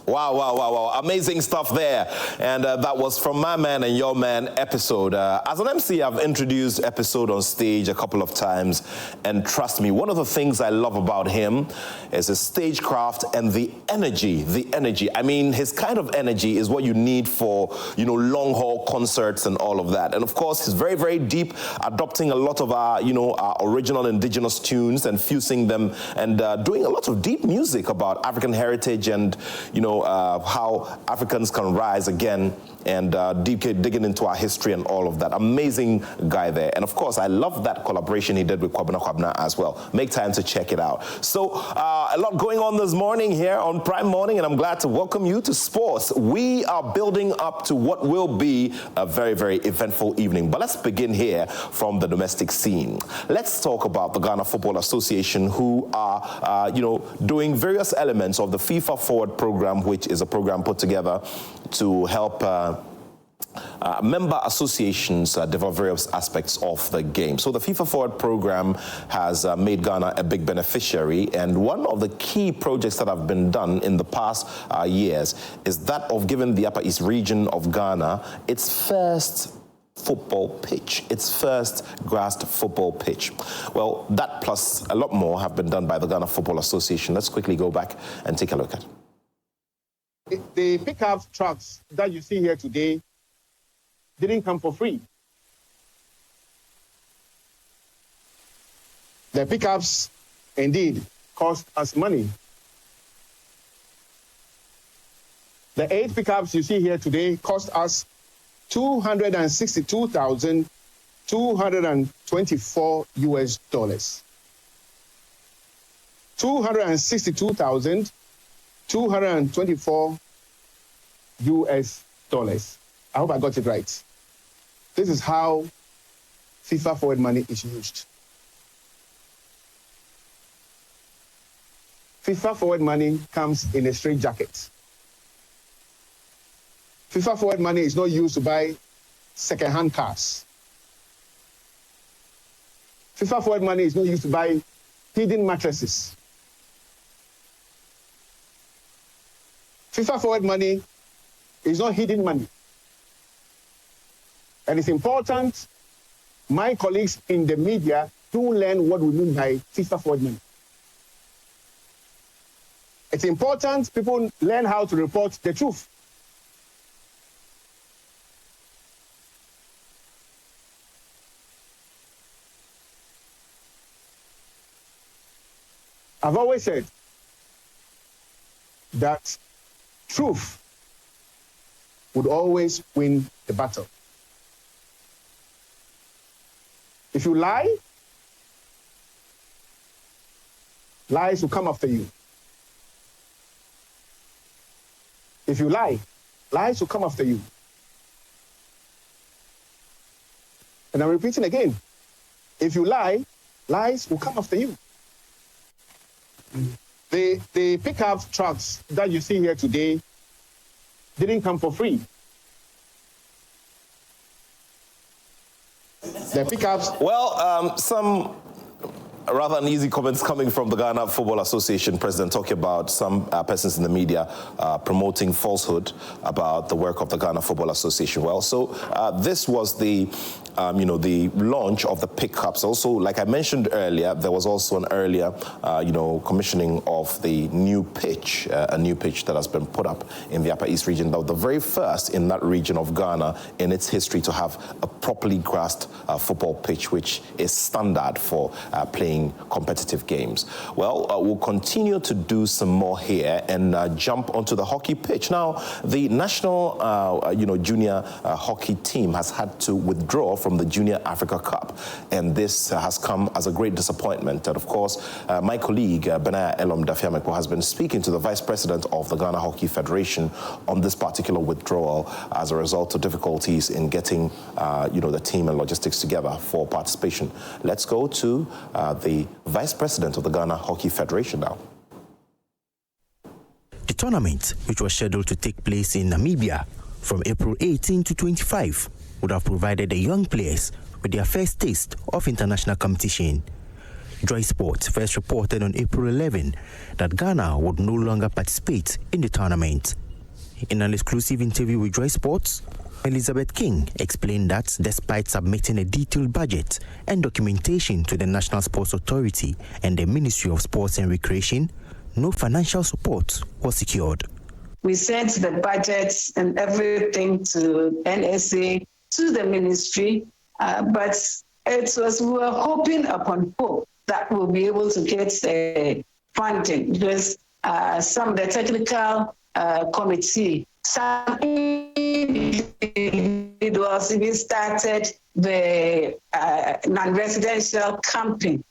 Wow. Amazing stuff there. And that was From My Man and Your Man episode. As an MC, I've introduced episode on stage a couple of times. And trust me, one of the things I love about him is his stagecraft and the energy. I mean, his kind of energy is what you need for, long haul concerts and all of that. And of course, he's very, very deep, adopting a lot of our, our original indigenous tunes and fusing them and doing a lot of deep music about African heritage and, how Africans can rise again and digging into our history and all of that. Amazing guy there. And of course, I love that collaboration he did with Kwabena as well. Make time to check it out. So a lot going on this morning here on Prime Morning, and I'm glad to welcome you to sports. We are building up to what will be a very, very eventful evening. But let's begin here from the domestic scene. Let's talk about the Ghana Football Association, who are, doing various elements of the FIFA Forward program, which is a program put together to help member associations develop various aspects of the game. So the FIFA Forward program has made Ghana a big beneficiary, and one of the key projects that have been done in the past years is that of giving the Upper East region of Ghana its first football pitch, its first grassed football pitch. Well, that plus a lot more have been done by the Ghana Football Association. Let's quickly go back and take a look at it. The pickup trucks that you see here today didn't come for free. The pickups indeed cost us money. The 8 pickups you see here today cost us $262,224 US. $262,224 US. I hope I got it right. This is how FIFA Forward money is used. FIFA Forward money comes in a straitjacket. FIFA Forward money is not used to buy second-hand cars. FIFA Forward money is not used to buy hidden mattresses. FIFA Forward money is not hidden money. And it's important my colleagues in the media do learn what we mean by FIFA Forward money. It's important people learn how to report the truth. I've always said that truth would always win the battle. If you lie, lies will come after you. If you lie, lies will come after you. And I'm repeating again, if you lie, lies will come after you. The pickup trucks that you see here today didn't come for free. The pickups. Well, some rather uneasy comments coming from the Ghana Football Association president, talking about some persons in the media promoting falsehood about the work of the Ghana Football Association. Well, so this was the the launch of the pickups. Also, like I mentioned earlier, there was also an earlier, commissioning of the new pitch, a new pitch that has been put up in the Upper East region. That was the very first in that region of Ghana in its history to have a properly grassed football pitch, which is standard for playing competitive games. Well, we'll continue to do some more here and jump onto the hockey pitch. Now, the national, junior hockey team has had to withdraw from the Junior Africa Cup, and this has come as a great disappointment. And of course, my colleague Benaya Elom Dafiameko has been speaking to the Vice President of the Ghana Hockey Federation on this particular withdrawal as a result of difficulties in getting, the team and logistics together for participation. Let's go to the Vice President of the Ghana Hockey Federation now. The tournament, which was scheduled to take place in Namibia from April 18 to 25, would have provided the young players with their first taste of international competition. Joy Sports first reported on April 11 that Ghana would no longer participate in the tournament. In an exclusive interview with Joy Sports, Elizabeth King explained that despite submitting a detailed budget and documentation to the National Sports Authority and the Ministry of Sports and Recreation, no financial support was secured. We sent the budgets and everything to NSA, to the ministry, but we were hoping upon hope that we'll be able to get funding because some of the technical committee, some individuals even started the non-residential camping,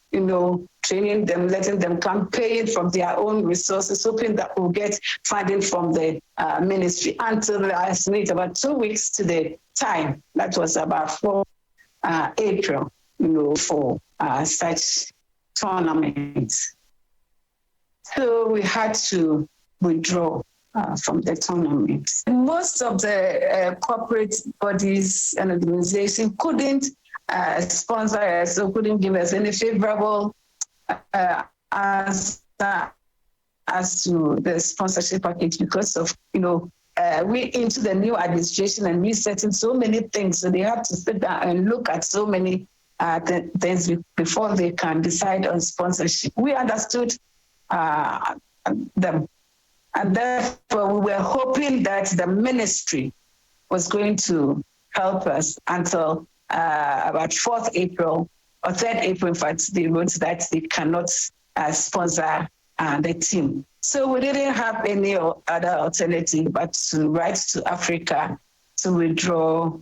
training them, letting them come, paying from their own resources, hoping that we'll get funding from the ministry until last night, about 2 weeks to the time. That was about 4 April, for such tournaments. So we had to withdraw from the tournament. Most of the corporate bodies and organizations couldn't sponsor us or couldn't give us any favorable answer as to the sponsorship package because of, we into the new administration and resetting so many things. So they have to sit down and look at so many things before they can decide on sponsorship. We understood them. And therefore, we were hoping that the ministry was going to help us until about 4th April, or 3rd April, in fact, they wrote that they cannot sponsor the team. So we didn't have any other alternative but to write to Africa to withdraw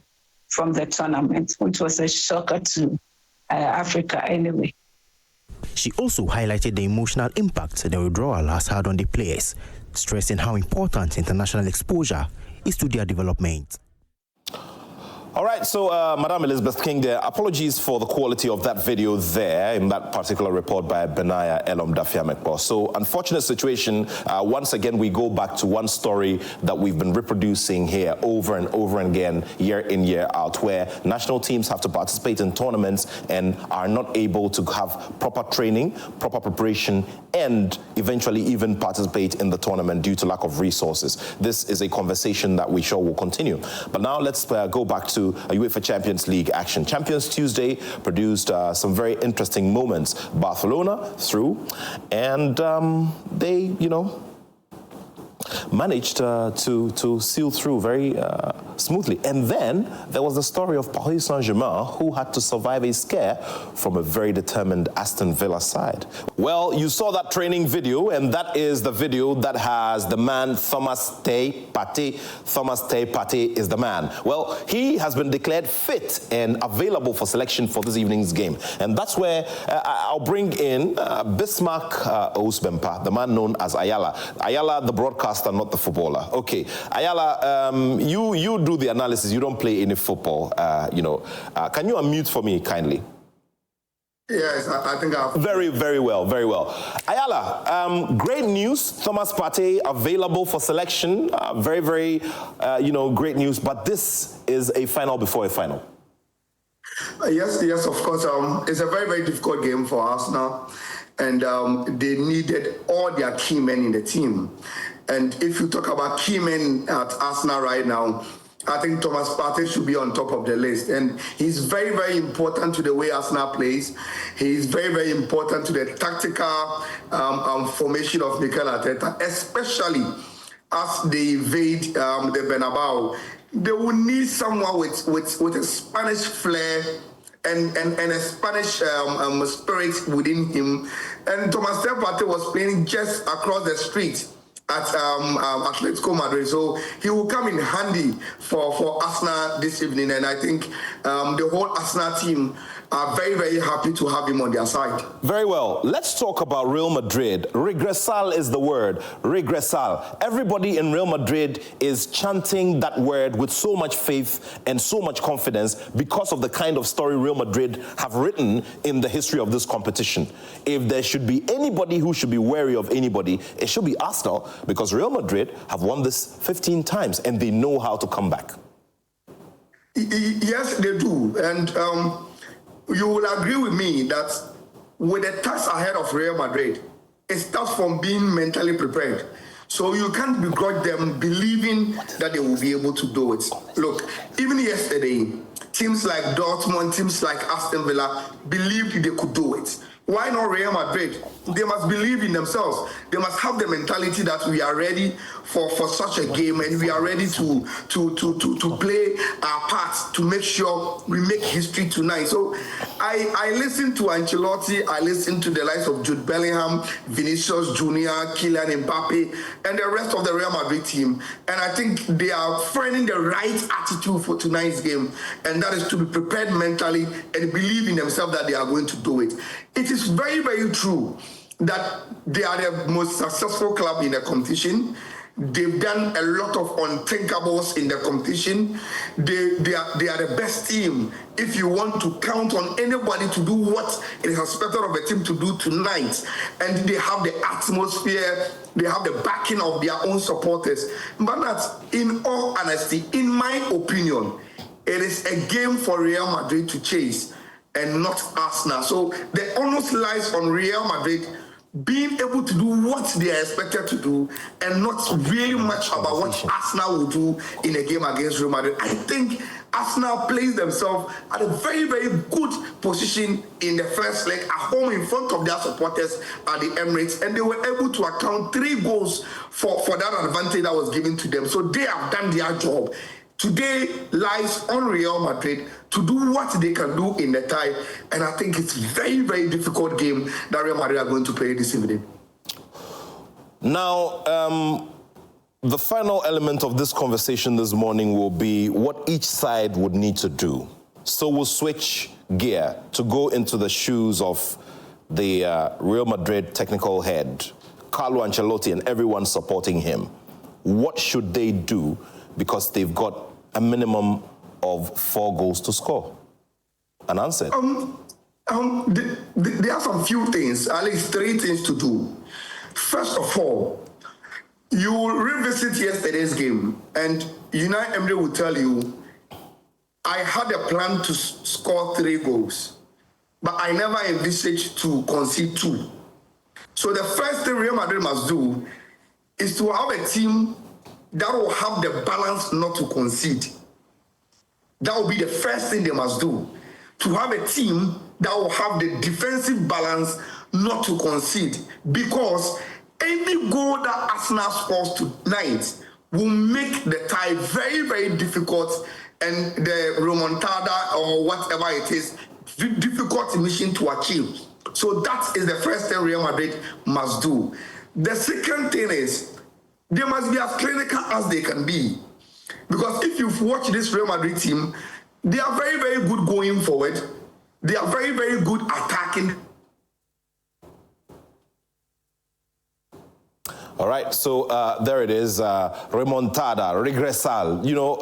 from the tournament, which was a shocker to Africa anyway. She also highlighted the emotional impact the withdrawal has had on the players, stressing how important international exposure is to their development. All right, so Madam Elizabeth King there, apologies for the quality of that video there in that particular report by Benaya Elom Dafiamekbo. So unfortunate situation. Once again, we go back to one story that we've been reproducing here over and over again, year in, year out, where national teams have to participate in tournaments and are not able to have proper training, proper preparation, and eventually even participate in the tournament due to lack of resources. This is a conversation that we sure will continue. But now let's go back to UEFA Champions League action. Champions Tuesday produced some very interesting moments. Barcelona through, and they, managed to seal through very smoothly. And then there was the story of Paris Saint-Germain, who had to survive a scare from a very determined Aston Villa side. Well, you saw that training video, and that is the video that has the man Thomas Partey. Thomas Partey is the man. Well, he has been declared fit and available for selection for this evening's game. And that's where I'll bring in Bismarck Ousbempa, the man known as Ayala. Ayala, the broadcaster, not the footballer. Okay, Ayala, you do the analysis. You don't play any football. Can you unmute for me kindly? Yes, I think I've... Very, very well, very well. Ayala, great news. Thomas Partey available for selection. Very, very, great news. But this is a final before a final. Yes, of course. It's a very, very difficult game for Arsenal. And they needed all their key men in the team. And if you talk about key men at Arsenal right now, I think Thomas Partey should be on top of the list. And he's very, very important to the way Arsenal plays. He's very, very important to the tactical formation of Mikel Arteta, especially as they invade the Bernabeu. They will need someone with a Spanish flair and a Spanish spirit within him. And Thomas Partey was playing just across the street at Atletico Madrid, so he will come in handy for Arsenal this evening, and I think the whole Arsenal team are very, very happy to have him on their side. Very well. Let's talk about Real Madrid. Regressal is the word. Regressal. Everybody in Real Madrid is chanting that word with so much faith and so much confidence because of the kind of story Real Madrid have written in the history of this competition. If there should be anybody who should be wary of anybody, it should be Arsenal, because Real Madrid have won this 15 times and they know how to come back. Yes, they do. And you will agree with me that with the task ahead of Real Madrid, it starts from being mentally prepared. So you can't begrudge them believing that they will be able to do it. Look, even yesterday, teams like Dortmund, teams like Aston Villa believed they could do it. Why not Real Madrid? They must believe in themselves. They must have the mentality that we are ready for such a game, and we are ready to play our part to make sure we make history tonight. So I listened to Ancelotti, I listened to the likes of Jude Bellingham, Vinicius Jr., Kylian Mbappe, and the rest of the Real Madrid team. And I think they are finding the right attitude for tonight's game, and that is to be prepared mentally and believe in themselves that they are going to do it. It is very, very true that they are the most successful club in the competition. They've done a lot of unthinkables in the competition. They are the best team. If you want to count on anybody to do what it is expected of a team to do tonight, and they have the atmosphere, they have the backing of their own supporters. But that's, in all honesty, in my opinion, it is a game for Real Madrid to chase and not Arsenal. So the onus lies on Real Madrid being able to do what they are expected to do and not really much about what Arsenal will do in a game against Real Madrid. I think Arsenal plays themselves at a very, very good position in the first leg at home in front of their supporters at the Emirates, and they were able to account 3 goals for that advantage that was given to them. So they have done their job. Today lies on Real Madrid to do what they can do in the tie, and I think it's a very, very difficult game that Real Madrid are going to play this evening. Now, the final element of this conversation this morning will be what each side would need to do. So we'll switch gear to go into the shoes of the Real Madrid technical head, Carlo Ancelotti, and everyone supporting him. What should they do? Because they've got a minimum of 4 goals to score. An answer. There are some few things, at least 3 things to do. First of all, you will revisit yesterday's game, and Unai Emery will tell you, I had a plan to score 3 goals, but I never envisaged to concede 2. So the first thing Real Madrid must do is to have a team that will have the balance not to concede. That will be the first thing they must do. To have a team that will have the defensive balance not to concede. Because any goal that Arsenal scores tonight will make the tie very, very difficult, and the remontada or whatever it is, difficult mission to achieve. So that is the first thing Real Madrid must do. The second thing is, they must be as clinical as they can be. Because if you've watched this Real Madrid team, they are very, very good going forward. They are very, very good attacking. All right, so there it is, remontada, regresal. You know,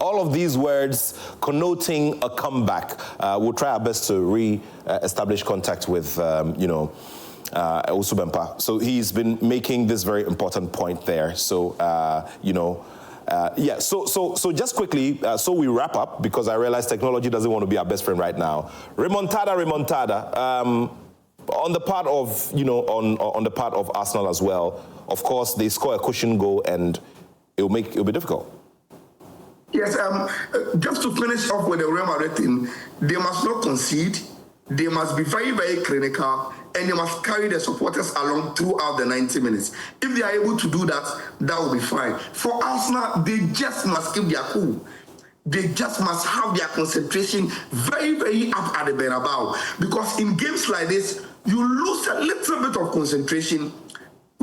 all of these words connoting a comeback. We'll try our best to re-establish contact with, Usubempa. So he's been making this very important point there. So, So just quickly, so we wrap up, because I realize technology doesn't want to be our best friend right now. Remontada. On the part of, on the part of Arsenal as well, of course, they score a cushion goal and it'll be difficult. Yes, just to finish off with the Real Madrid team, they must not concede. They must be very, very clinical, and they must carry the supporters along throughout the 90 minutes. If they are able to do that, that will be fine. For Arsenal, they just must keep their cool. They just must have their concentration very, very up at the Bernabeu. Because in games like this, you lose a little bit of concentration.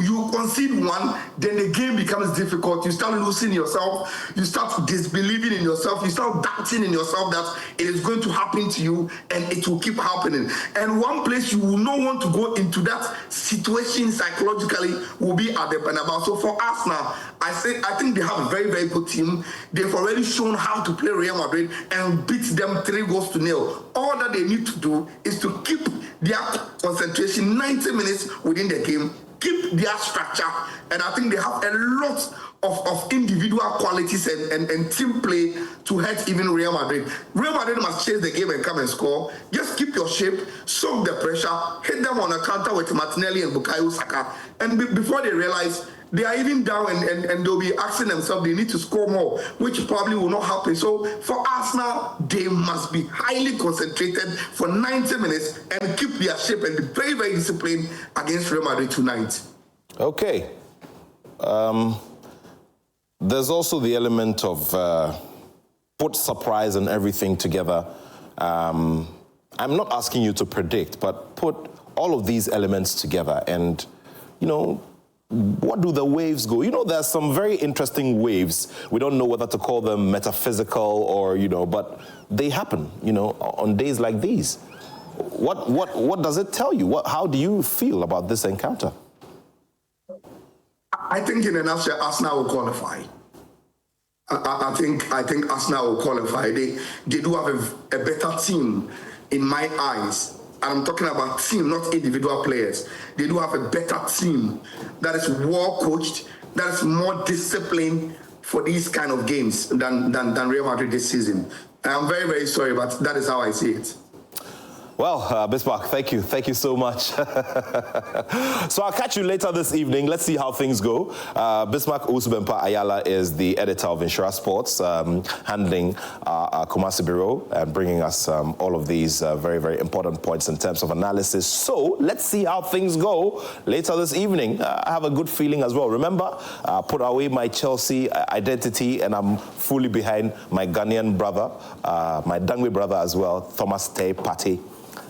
You concede 1, then the game becomes difficult. You start losing yourself. You start disbelieving in yourself. You start doubting in yourself that it is going to happen to you, and it will keep happening. And one place you will not want to go into that situation psychologically will be at the Bernabeu. So for us now, I think they have a very, very good team. They've already shown how to play Real Madrid and beat them 3-0. All that they need to do is to keep their concentration 90 minutes within the game, keep their structure. And I think they have a lot of individual qualities and team play to hurt even Real Madrid. Real Madrid must chase the game and come and score. Just keep your shape, soak the pressure, hit them on a counter with Martinelli and Bukayo Saka. And before they realize, they are even down and they'll be asking themselves they need to score more, which probably will not happen. So for Arsenal, they must be highly concentrated for 90 minutes and keep their shape and be very, very disciplined against Real Madrid tonight. Okay. There's also the element of put surprise and everything together. I'm not asking you to predict, but put all of these elements together and, what do the waves go? There's some very interesting waves. We don't know whether to call them metaphysical or, but they happen, on days like these. What does it tell you? How do you feel about this encounter? I think in a nutshell, Arsenal will qualify. I think Arsenal will qualify. They do have a better team in my eyes. And I'm talking about team, not individual players. They do have a better team that is well coached, that is more disciplined for these kind of games than Real Madrid this season. And I'm very, very sorry, but that is how I see it. Well, Bismarck, thank you. Thank you so much. So I'll catch you later this evening. Let's see how things go. Bismarck Usubempa Ayala is the editor of Insura Sports, handling our Kumasi Bureau and bringing us all of these very, very important points in terms of analysis. So let's see how things go later this evening. I have a good feeling as well. Remember, put away my Chelsea identity and I'm fully behind my Ghanaian brother, my Dangwe brother as well, Thomas Tay Patti.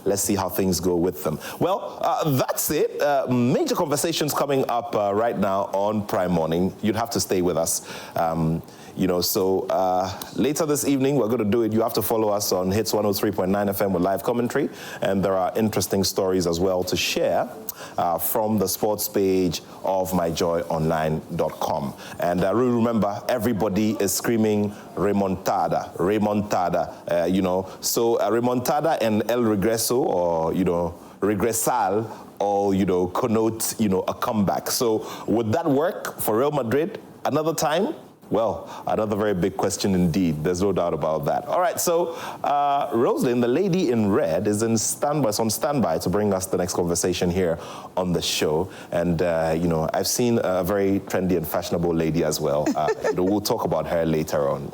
Let's see how things go with them. Well, that's it. Major conversations coming up right now on Prime Morning. You'd have to stay with us. So later this evening, we're going to do it. You have to follow us on Hits 103.9 FM with live commentary. And there are interesting stories as well to share from the sports page of myjoyonline.com. And remember, everybody is screaming remontada, remontada, So remontada and el regreso, or, regresal, all, connote, a comeback. So would that work for Real Madrid another time? Well, another very big question indeed. There's no doubt about that. All right, so Rosalind, the lady in red, is on standby to bring us the next conversation here on the show. And, I've seen a very trendy and fashionable lady as well. We'll talk about her later on,